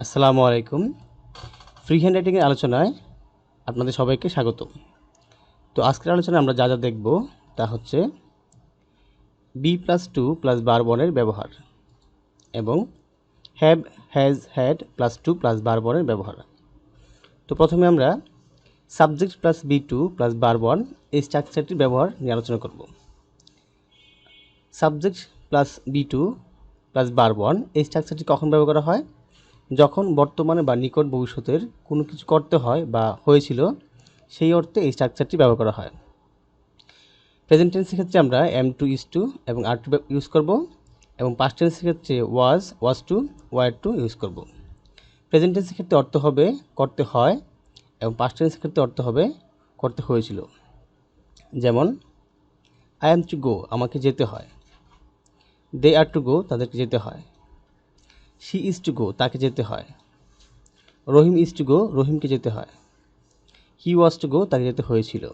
আসসালামু আলাইকুম। Free hand রাইটিংয়ের আলোচনায় আপনাদের সবাইকে স্বাগত। তো আজকের আলোচনায় আমরা যা যা দেখব তা হচ্ছে B+2+বার বনের ব্যবহার এবং হ্যাভ, হ্যাজ, হ্যাড +2+বার বনের ব্যবহার। তো প্রথমে আমরা সাবজেক্ট প্লাস B2+বার1 এই স্ট্রাকচারটির ব্যবহার নিয়ে আলোচনা করব। সাবজেক্ট প্লাস B2+বার1 এই স্ট্রাকচারটি কখন ব্যবহার করা হয়? যখন বর্তমানে বা নিকট ভবিষ্যতের কোনো কিছু করতে হয় বা হয়েছিল সেই অর্থে এই স্ট্রাকচারটি ব্যবহার করা হয়। প্রেজেন্ট টেন্সের ক্ষেত্রে আমরা এম টু ইজ টু এবং আর টু ইউজ করব এবং পাস্ট টেন্সের ক্ষেত্রে ওয়াজ টু, ওয়ার টু ইউজ করব। প্রেজেন্ট টেন্সের ক্ষেত্রে অর্থ হবে করতে হয় এবং পাস্ট টেন্সের ক্ষেত্রে অর্থ হবে করতে হয়েছিল। যেমন আই অ্যাম টু গো, আমাকে যেতে হয়। দে আর টু গো, তাদেরকে যেতে হয়। শি ইজ টু গো, তাকে যেতে হয়। রহিম ইজ টু গো, রহিমকে যেতে হয়। হি ওয়াজ টু গো, তাকে যেতে হয়েছিল।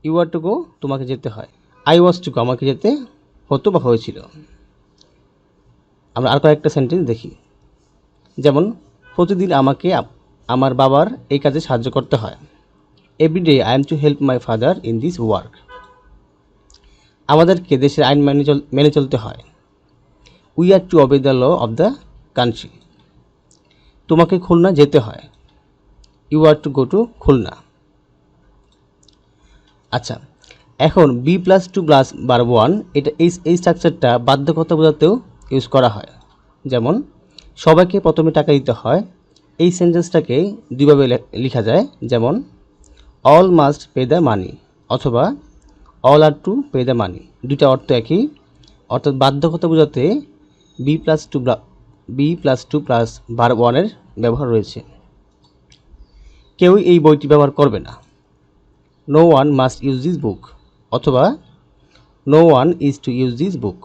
ইউ আর টু গো, তোমাকে যেতে হয়। আই ওয়াজ টু গো, আমাকে যেতে হতো বা হয়েছিল। আমরা আর কয়েকটা সেন্টেন্স দেখি। যেমন প্রতিদিন আমাকে আমার বাবার এই কাজে সাহায্য করতে হয়। Everyday I am to help my father in this work. আমাদেরকে দেশের আইন মেনে চলতে হয়। We are to obey the law of the country. তোমাকে খুলনা যেতে হয়। You are to go to Khulna. আচ্ছা, এখন B+2+বার1 এটা এই স্ট্রাকচারটা বাধ্যকতা বোঝাতেও ইউজ করা হয়। যেমন সবাইকে প্রথমে টাকা দিতে হয়, এই সেন্টেন্সটাকে দুইভাবে লেখা যায়। যেমন all must pay the money অথবা all are to pay the money. দুইটা অর্থ একই, অর্থাৎ বাধ্যকতা বোঝাতে B+2+বার1-এর ব্যবহার রয়েছে। কেউই এই বইটি ব্যবহার করবে না। No one must use this book অথবা no one is to use this book.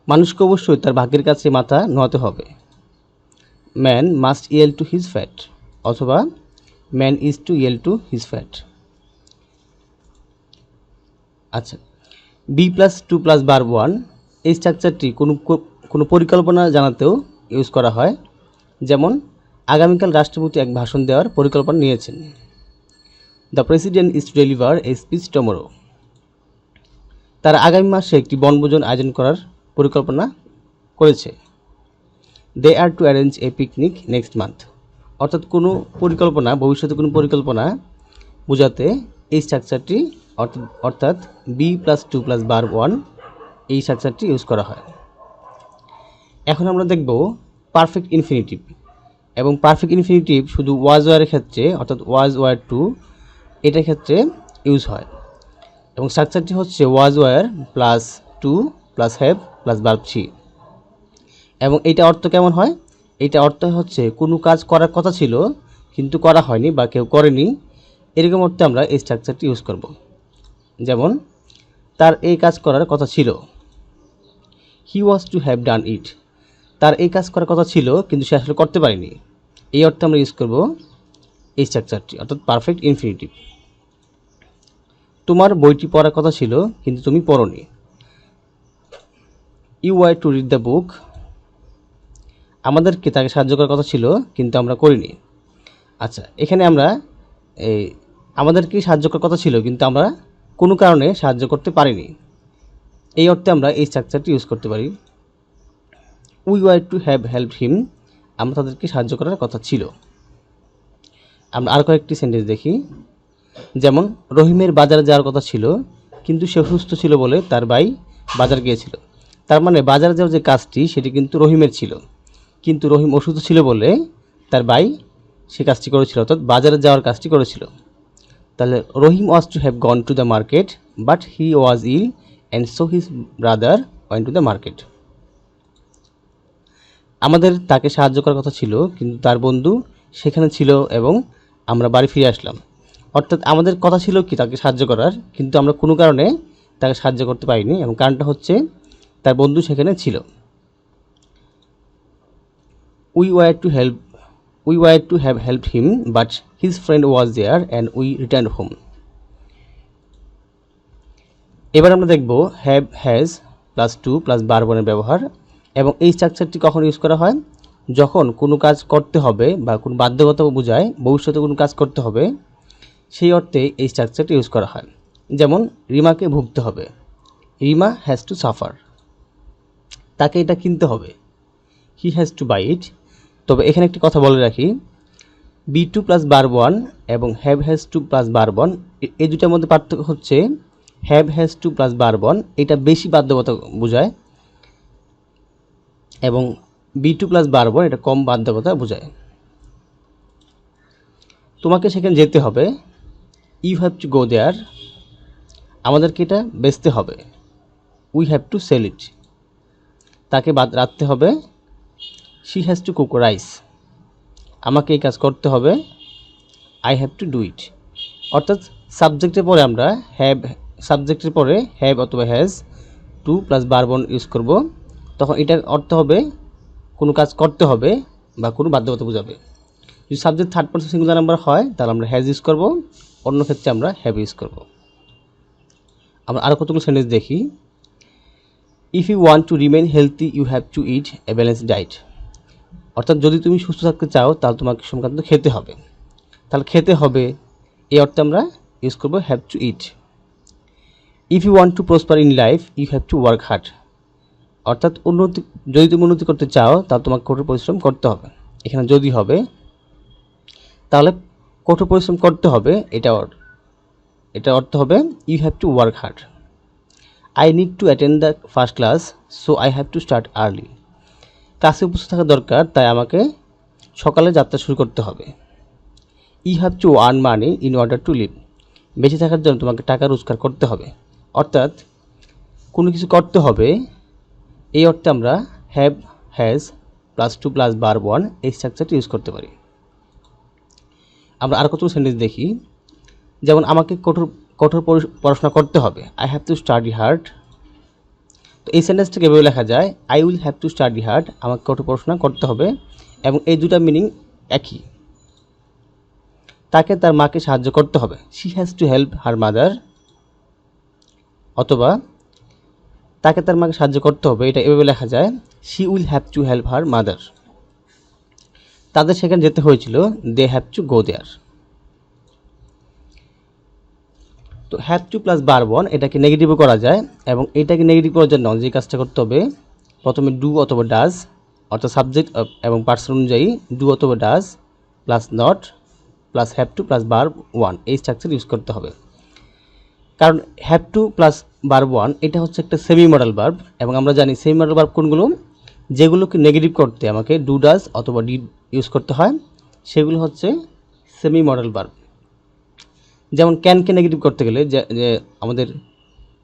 মানুষকে অবশ্যই তার ভাগ্যের কাছে মাথা নোয়াতে হবে। Man must yield to his fate অথবা man is to yield to his fate. আচ্ছা, B+2+বার1 এই স্ট্রাকচারটি কোনো পরিকল্পনা জানাতেও ইউজ করা হয়। যেমন আগামীকাল রাষ্ট্রপতি এক ভাষণ দেওয়ার পরিকল্পনা নিয়েছেন। The president is to deliver a speech tomorrow. তারা আগামী মাসে একটি বনভোজন আয়োজন করার পরিকল্পনা করেছে। They are to arrange a picnic next month. অর্থাৎ কোনো পরিকল্পনা, ভবিষ্যতে কোনো পরিকল্পনা বোঝাতে এই স্ট্রাকচারটি অর্থাৎ B+2+বার1 এই স্ট্রাকচারটি ইউজ করা হয়। এখন আমরা দেখব পারফেক্ট ইনফিনিটিভ। এবং পারফেক্ট ইনফিনিটিভ শুধু ওয়াজ ওয়ারের ক্ষেত্রে অর্থাৎ ওয়াজ ওয়ার টু এটার ক্ষেত্রে ইউজ হয়। এবং স্ট্রাকচারটি হচ্ছে was were plus to plus have plus verb three. এবং এইটা অর্থ কেমন হয়? এইটা অর্থ হচ্ছে কোনো কাজ করার কথা ছিল কিন্তু করা হয়নি বা কেউ করেনি, এরকম অর্থে আমরা এই স্ট্রাকচারটি ইউজ করব। যেমন তার এই কাজ করার কথা ছিল। হি ওয়াজ টু হ্যাভ ডান ইট। তার এই কাজ করার কথা ছিল কিন্তু সে আসলে করতে পারেনি, এই অর্থে আমরা ইউজ করব এই স্ট্রাকচারটি অর্থাৎ পারফেক্ট ইনফিনিটিভ। তোমার বইটি পড়ার কথা ছিল কিন্তু তুমি পড়োনি। You were to read the book. আমাদেরকে তাকে সাহায্য করার কথা ছিল কিন্তু আমরা করিনি। আচ্ছা, এখানে আমরা এই আমাদেরকে সাহায্য করার কথা ছিল কিন্তু আমরা কোনো কারণে সাহায্য করতে পারিনি, এই অর্থে আমরা এই স্ট্রাকচারটি ইউজ করতে পারি। We were to have help him. আমরা তাদেরকে সাহায্য করার কথা ছিল। আমরা আর কয়েকটি সেন্টেন্স দেখি। যেমন রহিমের বাজারে যাওয়ার কথা ছিল কিন্তু সে অসুস্থ ছিল বলে তার ভাই বাজার গিয়েছিল। তার মানে বাজারে যাওয়ার যে কাজটি সেটি কিন্তু রহিমের ছিল, কিন্তু রহিম অসুস্থ ছিল বলে তার ভাই সে কাজটি করেছিল, অর্থাৎ বাজারে যাওয়ার কাজটি করেছিল। তাহলে Rahim was to have gone to the market but he was ill and so his brother went to the market. আমাদের তাকে সাহায্য করার কথা ছিল কিন্তু তার বন্ধু সেখানে ছিল এবং আমরা বাড়ি ফিরে আসলাম। অর্থাৎ আমাদের কথা ছিল কি তাকে সাহায্য করার, কিন্তু আমরা কোনো কারণে তাকে সাহায্য করতে পারিনি এবং কারণটা হচ্ছে তার বন্ধু সেখানে ছিল। We were to have helped him but his friend was there and we return home. এবার আমরা দেখব হ্যাভ, হ্যাজ +2+বার1-এর ব্যবহার এবং এই স্ট্রাকচারটি কখন ইউজ করা হয়? যখন কোনো কাজ করতে হবে বা কোনো বাধ্যকতা বোঝায়, ভবিষ্যতে কোনো কাজ করতে হবে, সেই অর্থে এই স্ট্রাকচারটি ইউজ করা হয়। যেমন রিমাকে ভুগতে হবে, রিমা হ্যাজ টু সাফার। তাকে এটা কিনতে হবে, he has to buy it. তবে এখানে একটি কথা বলে রাখি, be to plus verb one এবং have has to plus verb one, এই দুটার মধ্যে পার্থক্য হচ্ছে have has to plus verb one এটা বেশি বাধ্যকতা বোঝায় এবং be to plus verb one এটা কম বাধ্যকতা বোঝায়। তোমাকে সেখানে যেতে হবে, you have to go there. আমাদেরকে এটা বেচতে হবে, উই হ্যাভ টু সেল ইট। তাকে রাখতে হবে, she has to cook rice. আমাকে এই কাজ করতে হবে, আই হ্যাভ টু ডু ইট। অর্থাৎ সাবজেক্টের পরে আমরা সাবজেক্টের পরে হ্যাভ অথবা has to plus verb one use করব, তখন এটার অর্থ হবে কোনো কাজ করতে হবে বা কোনো বাধ্যকতা বোঝাবে। যদি subject third person singular number হয় তাহলে আমরা হ্যাজ ইউজ করব, অন্য ক্ষেত্রে আমরা হ্যাভ ইউজ করব। আমরা আরও কতগুলো সেন্টেন্স দেখি। If you want to remain healthy you have to eat a balance diet. অর্থাৎ যদি তুমি সুস্থ থাকতে চাও তাহলে তোমাকে সংক্রান্ত খেতে হবে, তাহলে খেতে হবে এই অর্থে আমরা ইউজ করব have to eat. If you want to prosper in life you have to work hard. অর্থাৎ যদি তুমি উন্নতি করতে চাও তাহলে তোমাকে কঠোর পরিশ্রম করতে হবে। এখানে যদি হবে, তাহলে কঠোর পরিশ্রম করতে হবে এটা অর্থ হবে you have to work hard. I need to attend the first class so I have to start early. ক্লাসে উপস্থিত থাকা দরকার, তাই আমাকে সকালে যাত্রা শুরু করতে হবে। You have to earn money in order to live. বেঁচে থাকার জন্য তোমাকে টাকা রোজগার করতে হবে। অর্থাৎ কোনো কিছু করতে হবে এই অর্থে আমরা have has plus to plus verb one এই স্ট্রাকচারটি ইউজ করতে পারি। আমরা আর কত সেন্টেন্স দেখি, যেমন আমাকে কঠোর পড়াশোনা করতে হবে, I have two study hard. তো এই সেন্টেন্সটাকে এভাবে লেখা যায়, I will have to study hard, আমাকে কঠোর পড়াশোনা করতে হবে, এবং এই দুটা মিনিং একই। তাকে তার মাকে সাহায্য করতে হবে, she has to help her mother. অথবা তাকে তার মাকে সাহায্য করতে হবে, এটা এভাবে লেখা যায়, she will have to help her mother. তাদের সেখানে যেতে হয়েছিল, দে হ্যাভ টু গো দেয়ার। তো have to plus verb one এটাকে নেগেটিভও করা যায়, এবং এটাকে নেগেটিভ করার জন্য যে কাজটা করতে হবে, প্রথমে ডু অথবা ডাজ, অর্থাৎ সাবজেক্ট এবং পার্সন অনুযায়ী ডু অথবা does plus not plus have to plus verb one এই স্ট্রাকচার ইউজ করতে হবে। কারণ have to plus verb one এটা হচ্ছে একটা সেমি মডেল ভার্ব, এবং আমরা জানি সেমি মডেল ভার্ব কোনগুলো, যেগুলোকে নেগেটিভ করতে আমাকে ডু ডাজ অথবা ডিড ইউজ করতে হয়, সেগুলো হচ্ছে সেমি মডেল ভার্ব। যেমন ক্যানকে নেগেটিভ করতে গেলে যে আমাদের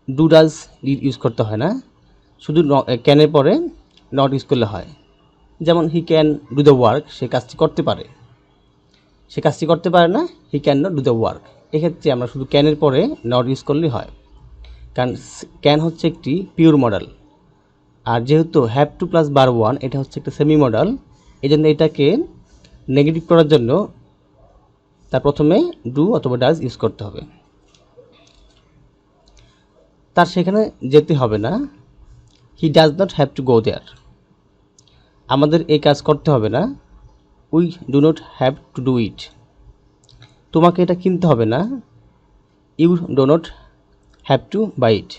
ডু ডাজ ডিড ইউজ করতে হয় না, শুধু ক্যানের পরে নট ইউজ করলে হয়। যেমন he can do the work, সে কাজটি করতে পারে, সে কাজটি করতে পারে না, he can not do the work. এক্ষেত্রে আমরা শুধু ক্যানের পরে নট ইউজ করলেই হয়, কারণ ক্যান হচ্ছে একটি পিওর মডেল। আর যেহেতু have to plus verb one এটা হচ্ছে একটা সেমি মডেল, এই জন্য এটাকে নেগেটিভ করার জন্য তার প্রথমে ডু অথবা ডাজ ইউজ করতে হবে। তার সেখানে যেতে হবে না, he does not have to go there. আমাদের এই কাজ করতে হবে না, we do not have to do it. তোমাকে এটা কিনতে হবে না, you do not have to buy it.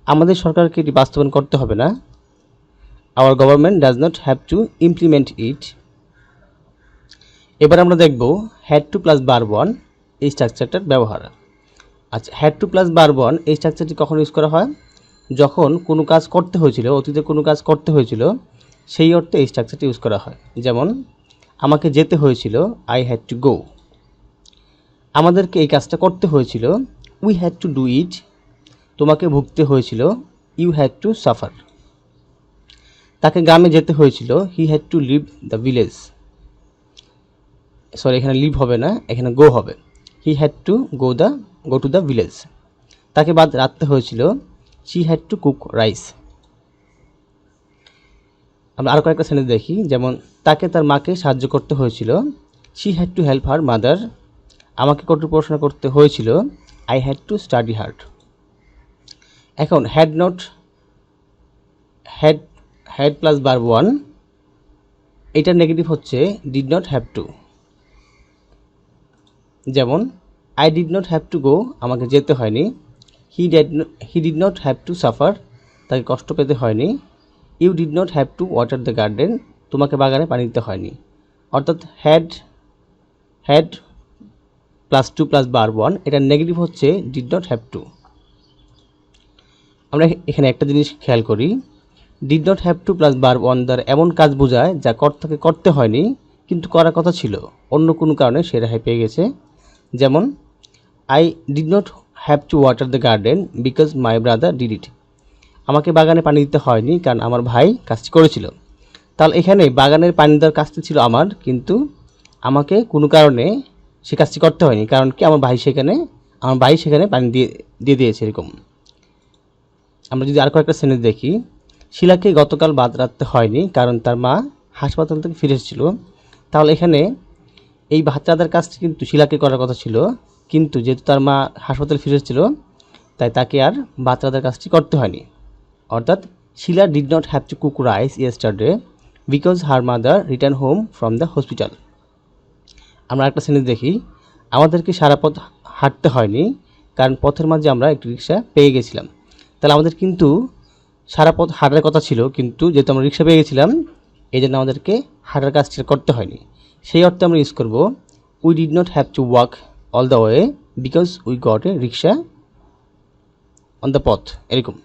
আমাদের সরকারকে এটি বাস্তবায়ন করতে হবে না, our government does not have to implement it. এবার আমরা দেখব had to plus verb one এই স্ট্রাকচারটার ব্যবহার। আচ্ছা, had to plus verb one এই স্ট্রাকচারটি কখন ইউজ করা হয়? যখন কোনো কাজ করতে হয়েছিল, অতীতে কোনো কাজ করতে হয়েছিল, সেই অর্থে এই স্ট্রাকচারটি ইউজ করা হয়। যেমন আমাকে যেতে হয়েছিল, আই হ্যাড টু গো। আমাদেরকে এই কাজটা করতে হয়েছিল, we had to do it. তোমাকে ভুগতে হয়েছিল, ইউ হ্যাড টু সাফার। তাকে গ্রামে যেতে হয়েছিল, he had to leave the village. Sorry, এখানে লিভ হবে না, এখানে গো হবে, he had to go to the village. তাকে রাখতে হয়েছিল, she had to cook rice. আমরা আরও কয়েকটা সেন্টেন্স দেখি, যেমন তাকে তার মাকে সাহায্য করতে হয়েছিল, she had to help her mother. আমাকে কঠোর পড়াশোনা করতে হয়েছিল, I had to study hard. এখন had had plus verb one, এটার নেগেটিভ হচ্ছে ডিড নট হ্যাভ টু। যেমন I did not have to go, আমাকে যেতে হয়নি। He did not have to suffer, তাকে কষ্ট পেতে হয়নি। You did not have to water the garden, তোমাকে বাগানে পানি দিতে হয়নি। অর্থাৎ had plus to plus verb one, এটার নেগেটিভ হচ্ছে ডিড নট হ্যাভ টু। আমরা এখানে একটা জিনিস খেয়াল করি, did not have to plus verb one দ্বারা এমন কাজ বোঝায় যা কর্তাকে করতে হয়নি কিন্তু করার কথা ছিল, অন্য কোনো কারণে সে রেহাই পেয়ে গেছে। যেমন I did not have to water the garden because my brother did it, আমাকে বাগানে পানি দিতে হয়নি কারণ আমার ভাই কাজটি করেছিল। তাহলে এখানে বাগানের পানি দেওয়ার কাজটি ছিল আমার, কিন্তু আমাকে কোনো কারণে সে কাজটি করতে হয়নি, কারণ কি আমার ভাই সেখানে পানি দিয়ে দিয়েছে। এরকম আমরা যদি আর কয়েকটা সেন্টেন্স দেখি, শিলাকে গতকাল বাদ রাখতে হয়নি কারণ তার মা হাসপাতাল থেকে ফিরে এসেছিল। তাহলে এখানে এই ভাত রাঁধার কাজটি কিন্তু শিলাকে করার কথা ছিল, কিন্তু যেহেতু তার মা হাসপাতালে ফিরে এসেছিল তাই তাকে আর ভাত রাঁধার কাজটি করতে হয়নি। অর্থাৎ Sheela did not have to cook rice yesterday because her mother return home from the hospital. আমরা একটা সেন্টেন্স দেখি, আমাদেরকে সারা পথ হাঁটতে হয়নি কারণ পথের মাঝে আমরা একটি রিক্সা পেয়ে গেছিলাম। তাহলে আমাদের কিন্তু সারা পথ হাঁটার কথা ছিল, কিন্তু যেহেতু আমরা রিক্সা পেয়ে গেছিলাম এই জন্য আমাদেরকে হাঁটার কাজটি করতে হয়নি। সেই অর্থে আমরা ইউজ করব we did not have to walk all the way because we got a rickshaw on the পথ, এরকম।